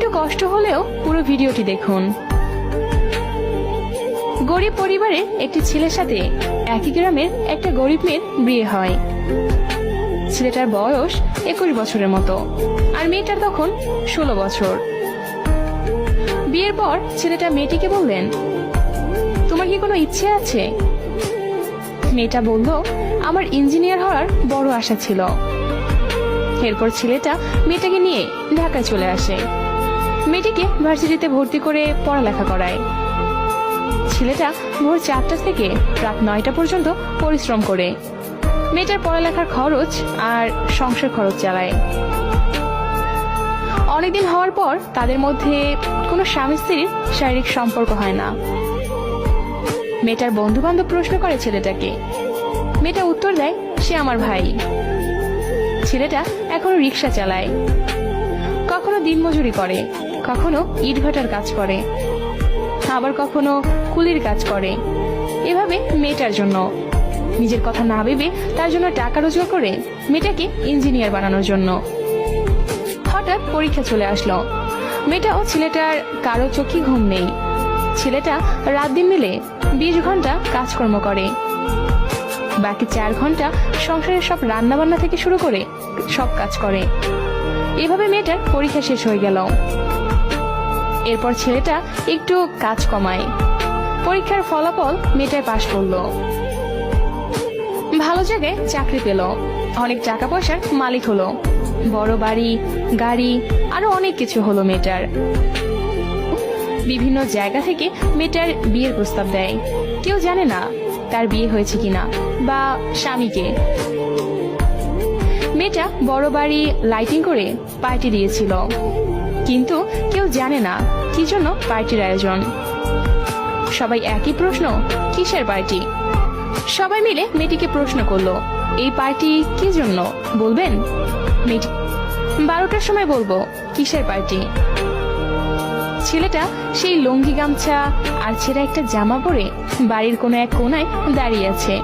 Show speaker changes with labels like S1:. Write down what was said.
S1: একটু কষ্ট হলেও পুরো ভিডিওটি দেখুন। গরিব পরিবারের একটি ছেলের সাথে একই গ্রামের একটা গরিব মেয়ের বিয়ে হয়। ছেলেটার বয়স 21 বছরের মতো, আর মেয়েটার তখন 16 বছর। বিয়ের পর ছেলেটা মেয়েটিকে বললেন, তোমার কি কোনো ইচ্ছে আছে? মেয়েটা বলল, আমার ইঞ্জিনিয়ার হওয়ার বড় আশা ছিল। এরপর ছেলেটা মেয়েটাকে নিয়ে ঢাকায় চলে আসে। মেয়েটিকে ভার্সিটিতে ভর্তি করে পড়ালেখা করায়। ছেলেটা ভোর 4টা থেকে রাত 9টা পর্যন্ত পরিশ্রম করে মেয়েটার পড়ালেখার খরচ আর সংসার খরচ চালায়। অনেকদিন হওয়ার পর তাদের মধ্যে কোনো স্বামী স্ত্রীর শারীরিক সম্পর্ক হয় না। মেয়েটার বন্ধু বান্ধব প্রশ্ন করে ছেলেটাকে। মেয়েটা উত্তর দেয়, সে আমার ভাই। ছেলেটা এখনো রিক্সা চালায়, কখনো দিনমজুরি করে, কখনো ইটভাটার কাজ করে, আবার কখনো কুলির কাজ করে। এভাবে মেয়েটার জন্য, নিজের কথা না ভেবে তার জন্য টাকা রোজগার করে মেয়েটাকে ইঞ্জিনিয়ার বানানোর জন্য। হঠাৎ পরীক্ষা চলে আসলো। মেয়েটা ও ছেলেটার কারো চোখে ঘুম নেই। ছেলেটা রাত দিন মিলে 20 ঘন্টা কাজকর্ম করে, বাকি 4 ঘন্টা সংসারের সব রান্না বান্না থেকে শুরু করে সব কাজ করে। এভাবে মেয়েটার পরীক্ষা শেষ হয়ে গেল। এরপর ছেলেটা একটু কাজ কমায়। পরীক্ষার ফলাফল মেয়েটায় পাশ করলো, ভালো জায়গায় চাকরি পেল, অনেক টাকা পয়সার মালিক হলো, বড় বাড়ি, গাড়ি, আরো অনেক কিছু হলো মেয়েটার। বিভিন্ন জায়গা থেকে মেয়েটার বিয়ের প্রস্তাব দেয়। কেউ জানে না তার বিয়ে হয়েছে কিনা বা স্বামীকে। মেয়েটা বড় বাড়ি লাইটিং করে পার্টি দিয়েছিল, কিন্তু কেউ জানে না কি জন্য পার্টির আয়োজন। সবাই একই প্রশ্ন, কিসের পার্টি? সবাই মিলে মেয়েটিকে প্রশ্ন করলো, এই পার্টি কি জন্য বলবেন? মেয়েটি 12টার সময় বলবো, কিসের পার্টি? ছেলেটা সেই লুঙ্গি গামছা আর ছেঁড়া একটা জামা পরে বাড়ির কোনো এক কোনায় দাঁড়িয়ে আছে।